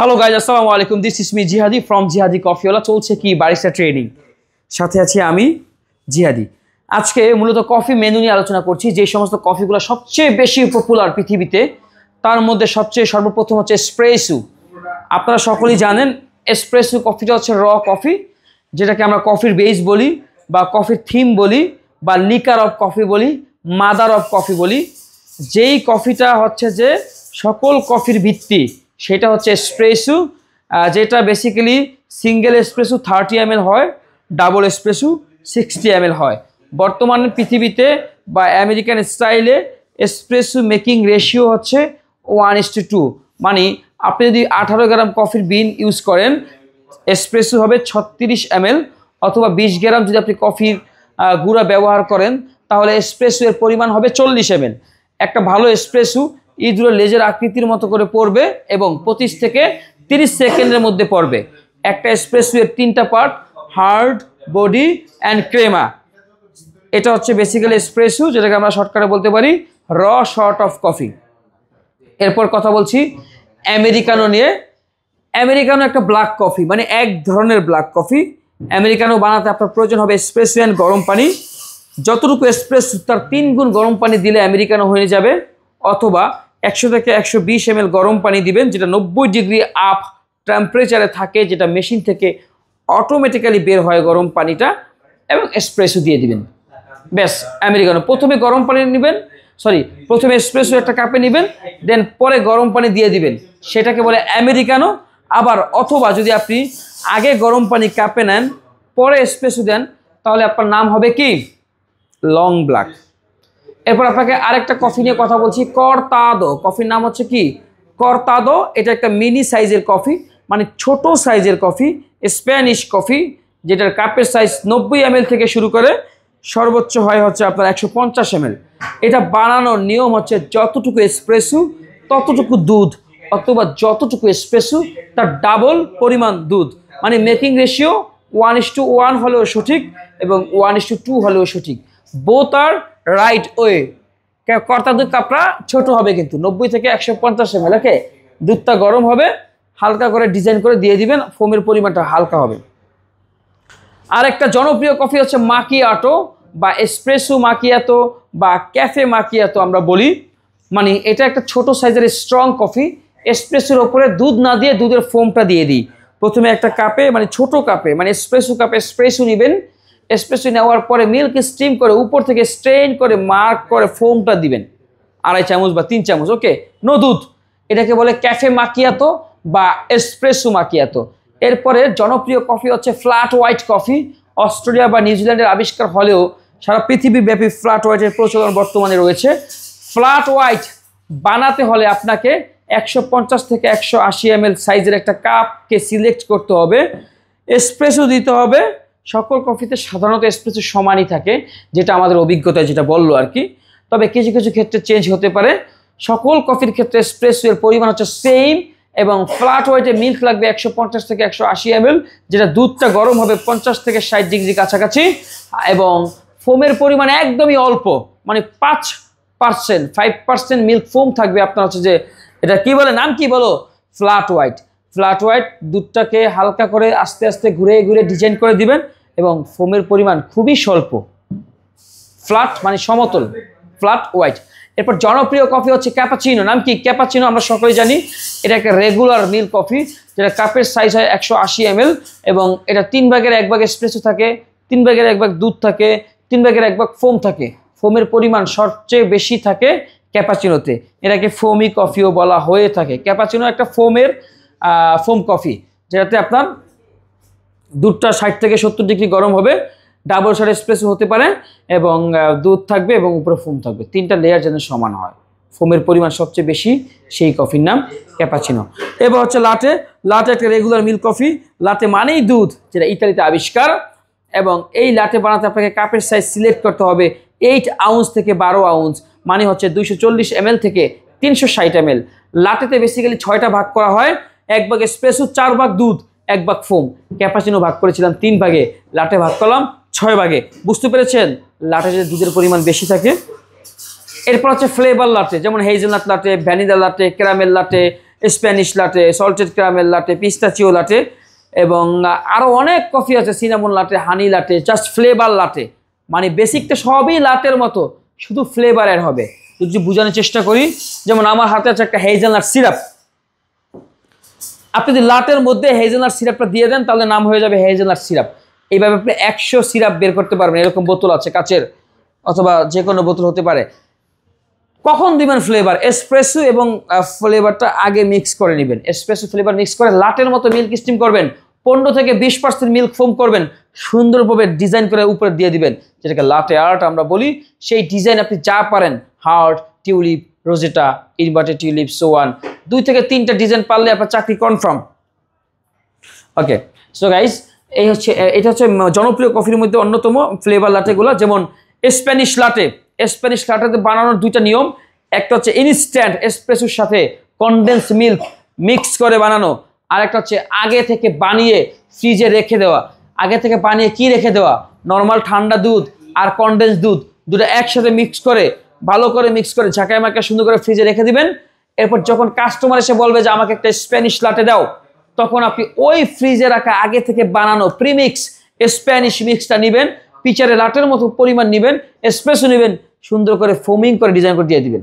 Hello guys, আসসালামু আলাইকুম। This is me জিহাদি ফ্রম জিহাদি কফিওয়ালা। চলছে কি বারিস্টা ট্রেনিং, সাথে আছি আমি জিহাদি। আজকে মূলত কফি মেনু নিয়ে আলোচনা করছি। যে সমস্ত কফিগুলো সবচেয়ে বেশি পপুলার পৃথিবীতে, তার মধ্যে সর্বপ্রথম হচ্ছে এসপ্রেসো। আপনারা সকলেই জানেন এসপ্রেসো কফিটা হচ্ছে র কফি, যেটাকে আমরা কফির বেস বলি বা কফির থিম বলি বা লিকার অফ কফি বলি, মাদার অফ কফি বলি। যেই কফিটা হচ্ছে যে সকল কফির ভিত্তি, সেটা হচ্ছে এসপ্রেসো, যেটা বেসিক্যালি সিঙ্গেল এসপ্রেসো 30 ml হয়, ডাবল এসপ্রেসো 60 ml হয়। বর্তমান পৃথিবীতে বা আমেরিকান স্টাইলে এসপ্রেসো মেকিং রেশিও হচ্ছে 1:2। মানে আপনি যদি 18 গ্রাম কফির বিন ইউজ করেন, এসপ্রেসো হবে 36 ml, অথবা 20 গ্রাম যদি আপনি কফির গুঁড়া ব্যবহার করেন, তাহলে এসপ্রেসো এর পরিমাণ হবে 40 ml। একটা ভালো এসপ্রেসো ইঁদুরের লেজের আকৃতির মতো করে পড়বে এবং 25 থেকে 30 সেকেন্ডের মধ্যে পড়বে। একটা এসপ্রেসো এর 3টা পার্ট, হার্ড, বডি অ্যান্ড ক্রেমা। এটা হচ্ছে বেসিক্যালি এসপ্রেসো, যেটাকে আমরা শর্টকাটে বলতে পারি র শর্ট অফ কফি। এরপর কথা বলছি আমেরিকানো নিয়ে। আমেরিকানো একটা ব্ল্যাক কফি, মানে এক ধরনের ব্ল্যাক কফি। আমেরিকানো বানাতে আপনার প্রয়োজন হবে এসপ্রেসো অ্যান্ড গরম পানি। যতটুকু এসপ্রেসো তার 3 গুণ গরম পানি দিলে আমেরিকানো হয়ে যাবে, অথবা 100 থেকে 120 ml গরম পানি দিবেন, যেটা 90 ডিগ্রি আপ টেম্পারেচারে থাকে, যেটা মেশিন থেকে অটোমেটিক্যালি বের হয় গরম পানিটা, এবং এসপ্রেসো দিয়ে দিবেন। ব্যাস আমেরিকানো। প্রথমে গরম পানি নেবেন, প্রথমে এসপ্রেসো একটা কাপে নেবেন, দেন পরে গরম পানি দিয়ে দিবেন, সেটাকে বলে আমেরিকানো। আবার অথবা যদি আপনি আগে গরম পানি কাপে নেন, পরে এসপ্রেসো দেন, তাহলে আপনার নাম হবে কি লং ব্ল্যাক। এরপর আপনাকে আরেকটা কফি নিয়ে কথা বলছি, কর্তাদো। কফির নাম হচ্ছে কি কর্তাদো। এটা একটা মিনি সাইজের কফি, মানে ছোট সাইজের কফি, স্প্যানিশ কফি, যেটার কাপের সাইজ 90 ml থেকে শুরু করে সর্বোচ্চ হয় হচ্ছে আপনার 150 ml। এটা বানানোর নিয়ম হচ্ছে যতটুকু এসপ্রেসো ততটুকু দুধ, অথবা যতটুকু এসপ্রেসো তার ডাবল পরিমাণ দুধ। মানে মেকিং রেশিও 1:1 হলেও সঠিক এবং 1:2 হলেও সঠিক। বোথ আর রাইট ওয়ে। কর্তা দুধ কাপড়া ছোট হবে, কিন্তু 90 থেকে 150 ml। ওকে, দুধটা গরম হবে, হালকা করে ডিজাইন করে দিয়ে দিবেন, ফোমের পরিমাণটা হালকা হবে। আর একটা জনপ্রিয় কফি হচ্ছে মাকিয়াটো বা এসপ্রেসো মাকিয়াতো বা ক্যাফে মাকিয়াতো আমরা বলি। মানে এটা একটা ছোট সাইজের স্ট্রং কফি। এসপ্রেসোর ওপরে দুধ না দিয়ে দুধের ফোমটা দিয়ে দিই। প্রথমে একটা কাপে, মানে ছোট কাপে, মানে এসপ্রেসো কাপে এসপ্রেসো নেবেন। এসপ্রেসো নেওয়ার পরে মিল্ক স্টিম করে উপর থেকে স্ট্রেন করে মার্ক করে ফোমটা দিবেন 2.5 চামচ বা 3 চামচ। ওকে, নো দুধ। এটাকে বলে ক্যাফে মাকিয়াতো বা এসপ্রেসো মাকিয়াতো। এরপরে জনপ্রিয় কফি হচ্ছে ফ্ল্যাট হোয়াইট কফি। অস্ট্রেলিয়া বা নিউজিল্যান্ডের আবিষ্কার হলেও সারা পৃথিবীব্যাপী ফ্ল্যাট হোয়াইটের প্রচলন বর্তমানে রয়েছে। ফ্ল্যাট হোয়াইট বানাতে হলে আপনাকে 150 থেকে 180 ml সাইজের একটা কাপকে সিলেক্ট করতে হবে। এসপ্রেসো দিতে হবে। সকল কফিতে সাধারণত এসপ্রেসো সমানই থাকে, যেটা আমাদের অভিজ্ঞতায় যেটা বললো আর কি। তবে কিছু কিছু ক্ষেত্রে চেঞ্জ হতে পারে। সকল কফির ক্ষেত্রে এসপ্রেসো এর পরিমাণ হচ্ছে সেম, এবং ফ্ল্যাট হোয়াইটে মিল্ক লাগবে 150 থেকে 180 ml, যেটা দুধটা গরম হবে 50 থেকে 60 ডিগ্রি কাছাকাছি, এবং ফোমের পরিমাণ একদমই অল্প, মানে 5% মিল্ক ফোম থাকবে। আপনার হচ্ছে যে এটা কি বলে, নাম কি বলো, ফ্ল্যাট হোয়াইট। ফ্ল্যাট হোয়াইট দুধটাকে হালকা করে আস্তে আস্তে ঘুরে ঘুরে ডিজাইন করে দিবেন, এবং ফোমের পরিমাণ খুবই স্বল্প। ফ্ল্যাট মানে সমতল, ফ্ল্যাট হোয়াইট। এরপর জনপ্রিয় কফি হচ্ছে ক্যাপাচিনো। নাম কি ক্যাপাচিনো, আমরা সকলেই জানি। এটা একটা রেগুলার মিল্ক কফি, যেটা কাপের সাইজ হয় 180 ml, এবং এটা 3 ভাগের 1 ভাগ এসপ্রেসো থাকে, 3 ভাগের 1 ভাগ দুধ থাকে, 3 ভাগের 1 ভাগ ফোম থাকে। ফোমের পরিমাণ সবচেয়ে বেশি থাকে ক্যাপাচিনোতে। এটাকে ফোমি কফিও বলা হয়ে থাকে। ক্যাপাচিনো একটা ফোম কফি, যেটাতে আপনার দুধটা 60 থেকে 70 ডিগ্রি গরম হবে, ডাবল শট এসপ্রেসো হতে পারে, এবং দুধ থাকবে এবং উপরে ফোম থাকবে। 3টা লেয়ার যেন সমান হয়, ফোমের পরিমাণ সবচেয়ে বেশি, সেই কফির নাম ক্যাপাচিনো। এবার হচ্ছে লাটে। লাটে একটা রেগুলার মিল্ক কফি। লাটে মানেই দুধ, যেটা ইতালিতে আবিষ্কার। এবং এই লাটে বানাতে আপনাকে কাপের সাইজ সিলেক্ট করতে হবে 8 আউন্স থেকে 12 আউন্স, মানে হচ্ছে 240 ml থেকে 360 ml। লাটেতে বেসিক্যালি 6টা ভাগ করা হয়। 1 ভাগ এসপ্রেসো, 4 ভাগ দুধ, 1 ভাগ ফোম। ক্যাপাচিনো ভাগ করেছিলাম 3 ভাগে, লাটে ভাগ করলাম 6 ভাগে। বুঝতে পেরেছেন লাটে যে দুধের পরিমাণ বেশি থাকে। এরপর হচ্ছে ফ্লেভার লাটে, যেমন hazelnut latte, vanilla latte, caramel latte, Spanish latte, salted caramel latte, pistachio latte এবং আরও অনেক কফি আছে, cinnamon latte, honey latte, just flavour latte. মানে বেসিকটা সবই লাটের মতো, শুধু ফ্লেভার অ্যাড হবে। যদি বোঝানোর চেষ্টা করি, যেমন আমার হাতে আছে একটা হেজেলনাট সিরাপ, আপনি যদি লাটের মধ্যে হেজেলনাট সিরাপটা দিয়ে দেন তাহলে নাম হয়ে যাবে হেজেলনাট সিরাপ। এইভাবে আপনি 100 সিরাপ বের করতে পারবেন। এরকম বোতল আছে কাচের, অথবা যে কোনো বোতল হতে পারে। কখন দিবেন ফ্লেভার? এসপ্রেসো এবং ফ্লেভারটা আগে মিক্স করে নেবেন। এসপ্রেসো ফ্লেভার মিক্স করে লাটের মতো মিল্ক স্টিম করবেন, 15 থেকে 20% মিল্ক ফোম করবেন, সুন্দরভাবে ডিজাইন করে উপরে দিয়ে দিবেন, যেটাকে লাটে আর্ট আমরা বলি। সেই ডিজাইন আপনি যা পারেন, heart, tulip, rosetta, inverted tulip, swan, 2 থেকে 3টা ডিজাইন পারলে আপনার চাকরি কনফার্ম। ওকে, সো গাইস, এটা হচ্ছে জনপ্রিয় কফির মধ্যে অন্যতম ফ্লেভার লাটেগুলো। যেমন স্প্যানিশ লাটে, স্প্যানিশ লাটেতে বানানোর 2টা নিয়ম। একটা হচ্ছে ইনস্ট্যান্ট এসপ্রেসোর সাথে কনডেন্স মিল্ক মিক্স করে বানানো, আর একটা হচ্ছে আগে থেকে বানিয়ে ফ্রিজে রেখে দেওয়া। আগে থেকে বানিয়ে কি রেখে দেওয়া? নর্মাল ঠান্ডা দুধ আর কনডেন্স দুধ, দুটো একসাথে মিক্স করে, ভালো করে মিক্স করে ঝাঁকায় মাকায় সুন্দর করে ফ্রিজে রেখে দিবেন। এরপর যখন কাস্টমার এসে বলবে যে আমাকে একটা স্প্যানিশ লাটে দাও, তখন আপনি ওই ফ্রিজে রাখা আগে থেকে বানানো প্রিমিক্স স্প্যানিশ মিক্সটা নেবেন, পিচারে লাটের মতো পরিমাণ নেবেন, এসপ্রেসো নেবেন, সুন্দর করে ফোমিং করে ডিজাইন করে দিয়ে দিবেন।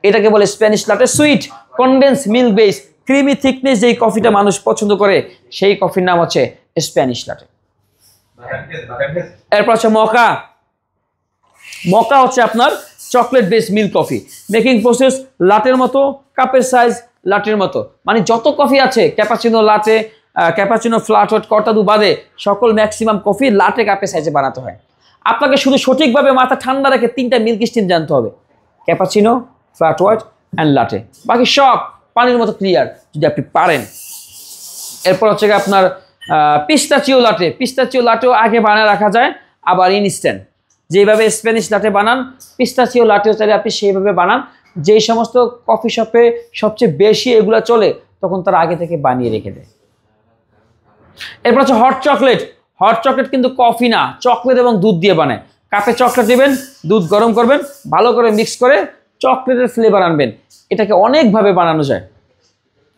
এটাকে বলে Spanish latte. Sweet condense milk base creamy thickness যেই কফিটা মানুষ পছন্দ করে, সেই কফির নাম হচ্ছে স্প্যানিশ লাটে। এরপর হচ্ছে মকা। মকা হচ্ছে আপনার chocolate base milk coffee. Making process লাটের মতো, কাপের সাইজ লাটের মতো। মানে যত কফি আছে, cappuccino latte, cappuccino, flat white, cortado বাদে সকল ম্যাক্সিমাম কফি লাটে কাপের সাইজে বানাতে হয়। আপনাকে শুধু সঠিকভাবে মাথা ঠান্ডা রেখে 3টা মিল্ক স্টিম জানতে হবে, ক্যাপাচিনো, ফ্ল্যাট হোয়াইট অ্যান্ড লাটে। বাকি সব পানির মতো ক্লিয়ার যদি আপনি পারেন। এরপর হচ্ছে আপনার পিস্তাচিও লাটে। পিস্তাচিও লাটেও আগে বানায় রাখা যায়, আবার ইনস্ট্যান্ট। যেভাবে স্প্যানিশ লাটে বানান, পিস্তাচিও লাটেও চাইলে আপনি সেইভাবে বানান। যেই সমস্ত কফি শপে সবচেয়ে বেশি এগুলো চলে, তখন তারা আগে থেকে বানিয়ে রেখে দেয়। এরপর হচ্ছে হট চকলেট। হট চকলেট কিন্তু কফি না, চকলেট এবং দুধ দিয়ে বানায়। কাপে চকলেট নেবেন, দুধ গরম করবেন, ভালো করে মিক্স করে চকলেটের ফ্লেভার আনবেন। এটাকে অনেকভাবে বানানো যায়।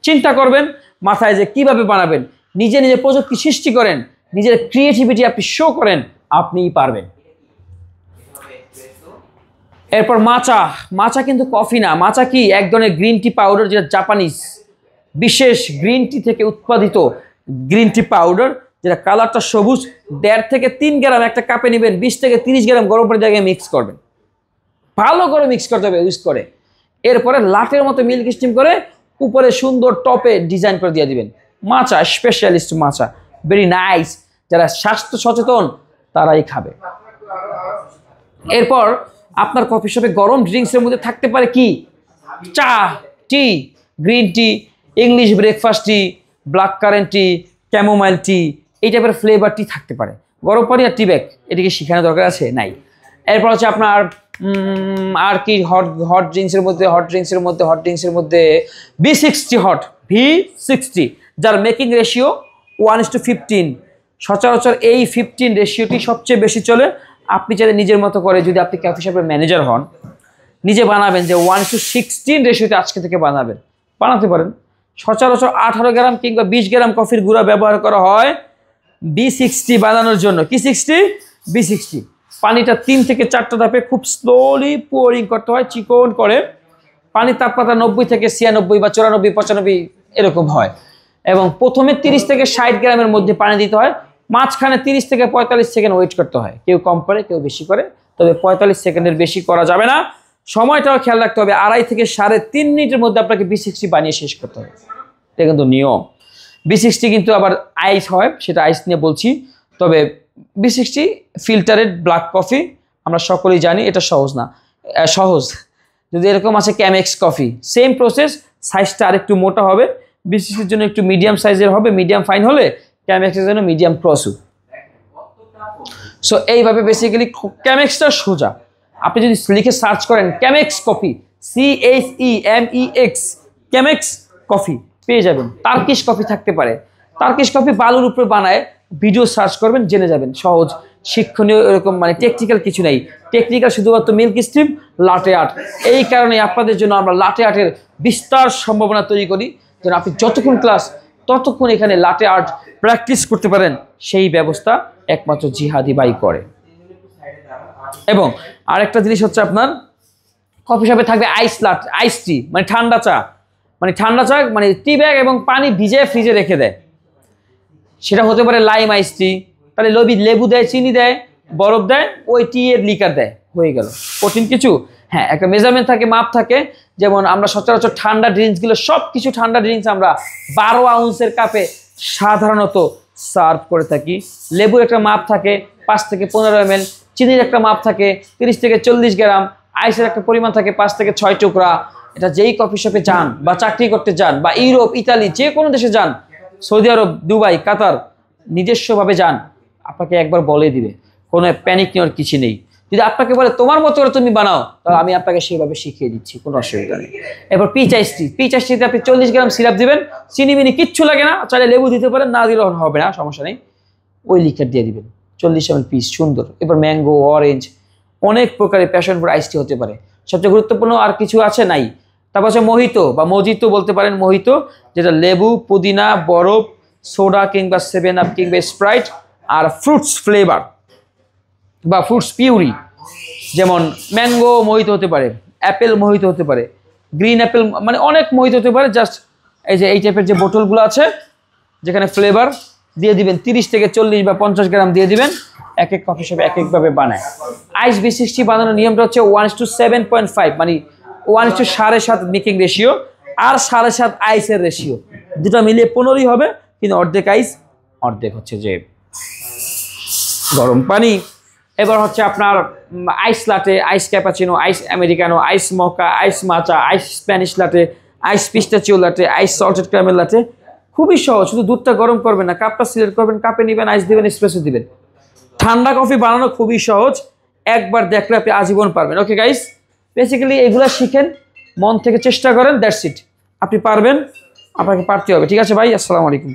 চিন্তা করবেন মাথায় যে কিভাবে বানাবেন, নিজে নিজে প্রযুক্তি সৃষ্টি করেন, নিজের ক্রিয়েটিভিটি আপনি শো করেন, আপনিই পারবেন। এরপর মাচা। মাচা কিন্তু কফি না, মাচা কি এক ধরনের গ্রিন টি পাউডার, যেটা জাপানিজ বিশেষ গ্রিন টি থেকে উৎপাদিত গ্রিন টি পাউডার, যেটা কালারটা সবুজ। 1.5 থেকে 3 গ্রাম একটা কাপে নেবেন, 20 থেকে 30 গ্রাম গরম পানির জায়গায় মিক্স করবেন, ভালো করে মিক্স করতে হবে ইউজ করে। এরপরে লাটের মতো মিল্ক স্টিম করে উপরে সুন্দর টপে ডিজাইন করে দিয়ে দিবেন। মাচা স্পেশালিস্ট মাচা, ভেরি নাইস। যারা স্বাস্থ্য সচেতন তারাই খাবে। এরপর আপনার কফি শপে গরম ড্রিঙ্কসের মধ্যে থাকতে পারে কি? চা, টি, গ্রিন টি, ইংলিশ ব্রেকফাস্ট টি, ব্ল্যাক কারেন্ট টি, ক্যামোমাইল টি, এই টাইপের ফ্লেভার টি থাকতে পারে। গরম পানি আর টি ব্যাগ, এটিকে শেখানোর দরকার আছে? নাই। এরপর হচ্ছে আপনার আর কি হট ড্রিঙ্কসের মধ্যে V60 হট, V60, যার মেকিং রেশিও 1:15। সচরাচর এই 15 রেশিওটি সবচেয়ে বেশি চলে। আপনি চাইলে নিজের মতো করে, যদি আপনি কফি শপের ম্যানেজার হন, নিজে বানাবেন যে 1:16 রেশিওতে আজকে থেকে বানাতে পারেন। সচরাচর 18 গ্রাম কিংবা 20 গ্রাম কফির গুঁড়া ব্যবহার করা হয় V60 বানানোর জন্য। কি 60? V60। পানিটা 3 থেকে 4টা ধাপে খুব স্লোলি পোরিং করতে হয়, চিকন করে। পানির তাপমাত্রা 90 থেকে 96 বা 94, 95 এরকম হয়। এবং প্রথমে 30 থেকে 60 গ্রামের মধ্যে পানি দিতে হয়। মাঝখানে 30 থেকে 45 সেকেন্ড ওয়েট করতে হয়। কেউ কম করে, কেউ বেশি করে, তবে 45 সেকেন্ডের বেশি করা যাবে না। সময়টাও খেয়াল রাখতে হবে। 2.5 থেকে 3.5 মিনিটের মধ্যে আপনাকে V60 বানিয়ে শেষ করতে হবে। এটা কিন্তু নিয়ম। V60 কিন্তু আবার আইস হয়, সেটা আইস নিয়ে বলছি। তবে V60 ফিল্টারেড ব্ল্যাক কফি, আমরা সকলেই জানি এটা সহজ না। সহজ যদি এরকম আছে ক্যামেক্স কফি, সেম প্রসেস, সাইজটা আরেকটু মোটা হবে। V60-র জন্য একটু মিডিয়াম সাইজের হবে, মিডিয়াম ফাইন হলে ক্যামেক্সের জন্য মিডিয়াম প্রসু। সো এইভাবে বেসিক্যালি ক্যামেক্সটা সোজা। আপনি যদি লিখে সার্চ করেন Chemex coffee, CHEMEX, Chemex coffee পেয়ে যাবেন। টার্কিশ কফি থাকতে পারে, টার্কিশ কফি বালুর উপরে বানায়, ভিডিও সার্চ করবেন, জেনে যাবেন। সহজ, শিক্ষণীয়, এরকম মানে টেকনিক্যাল কিছু নেই। টেকনিক্যাল শুধুমাত্র মিল্ক স্টিম, লাটে আর্ট। এই কারণে আপনাদের জন্য আমরা লাটে আর্টের বিস্তার সম্ভাবনা তৈরি করি, যেন আপনি যতক্ষণ ক্লাস ততক্ষণ এখানে লাটে আর্ট প্র্যাকটিস করতে পারেন, সেই ব্যবস্থা একমাত্র জিহাদি ভাই করে। এবং আরেকটা জিনিস হচ্ছে আপনার কফি শপে থাকবে আইস টি, মানে ঠান্ডা চা, মানে টি ব্যাগ এবং পানি ভিজে ফ্রিজে রেখে দেয়। সেটা হতে পারে লাইম আইস টি, তাহলে লেবু দেয়, চিনি দেয়, বরফ দেয়, ওই টি এর লিকার দেয়, হয়ে গেল। কঠিন কিছু? হ্যাঁ, একটা মেজারমেন্ট থাকে, মাপ থাকে। যেমন আমরা সচরাচর ঠান্ডা ড্রিঙ্কসগুলো সব কিছু ঠান্ডা ড্রিঙ্কস আমরা 12 আউন্সের কাপে সাধারণত সার্ভ করে থাকি। লেবুর একটা মাপ থাকে 5 থেকে 15 ml, চিনির একটা মাপ থাকে 30 থেকে 40 গ্রাম, আইসের একটা পরিমাণ থাকে 5 থেকে 6 টুকরা। এটা যেই কফি শপে যান বা চাকরি করতে যান বা ইউরোপ, ইতালি, যে কোনো দেশে যান, সৌদি আরব, দুবাই, কাতার, নিজস্বভাবে যান, আপনাকে একবার বলে দিবে, কোনো প্যানিক নেওয়ার কিছু নেই। যদি আপনাকে বলে তোমার মতো করে তুমি বানাও, তাহলে আমি আপনাকে সেইভাবে শিখিয়ে দিচ্ছি, কোনো অসুবিধা নেই। এবার পিচ আইসটিতে আপনি 40 গ্রাম সিরাপ দিবেন, চিনি মিনি কিচ্ছু লাগে না, চাইলে লেবু দিতে পারেন, না দিলেও হবে না, সমস্যা নেই। ওই লিকার দিয়ে দিবেন 40 ml পিস, সুন্দর। এবার ম্যাঙ্গো, অরেঞ্জ, অনেক প্রকারের প্যাশন ফ্রুট আইসটি হতে পারে। সবচেয়ে গুরুত্বপূর্ণ আর কিছু আছে? নাই। তারপর হচ্ছে মোহিতো বা মজিতো বলতে পারেন, মোহিতো, যেটা লেবু, পুদিনা, বরফ, সোডা কিংবা 7 আপ কিংবা স্প্রাইট আর ফ্রুটস ফ্লেভার বা ফ্রুটস পিউরি, যেমন ম্যাঙ্গো মোহিতো হতে পারে, অ্যাপেল মোহিতো হতে পারে, গ্রিন অ্যাপেল, মানে অনেক মোহিতো হতে পারে। জাস্ট এই টাইপের যে বোতলগুলো আছে, যেখানে ফ্লেভার দিয়ে দিবেন 30 থেকে 40 বা 50 গ্রাম দিয়ে দিবেন। এক এক কফি শপে এক একভাবে বানায়। আইস B60 বানানোর নিয়মটা হচ্ছে 1:7.5, মানে 1:7.5 মেকিং রেশিও আর 7.5 আইসের রেশিও, দুটা মিলিয়ে 15ই হবে, কিন্তু অর্ধেক আইস, অর্ধেক হচ্ছে যে গরম পানি। এবার হচ্ছে আপনার আইস লাটে, আইস ক্যাপাচিনো, আইস আমেরিকানো, আইস মকা, আইস মাচা, আইস স্প্যানিশ লাটে, আইস পিস্তাচিও লাটে, আইস সল্টেড ক্যারামেল লাটে। খুবই সহজ, শুধু দুধটা গরম করবেন না, কাপটা সিলেক্ট করবেন, কাপে নেবেন, আইস দিবেন, এসপ্রেসো দিবেন। ঠান্ডা কফি বানানো খুবই সহজ, একবার দেখলে আপনি আজীবন পারবেন। ওকে গাইস, বেসিক্যালি এগুলো শিখেন, মন থেকে চেষ্টা করেন, দ্যাটস ইট। আপনি পারবেন, আপনাকে পারতে হবে। ঠিক আছে ভাই, আসসালামু আলাইকুম।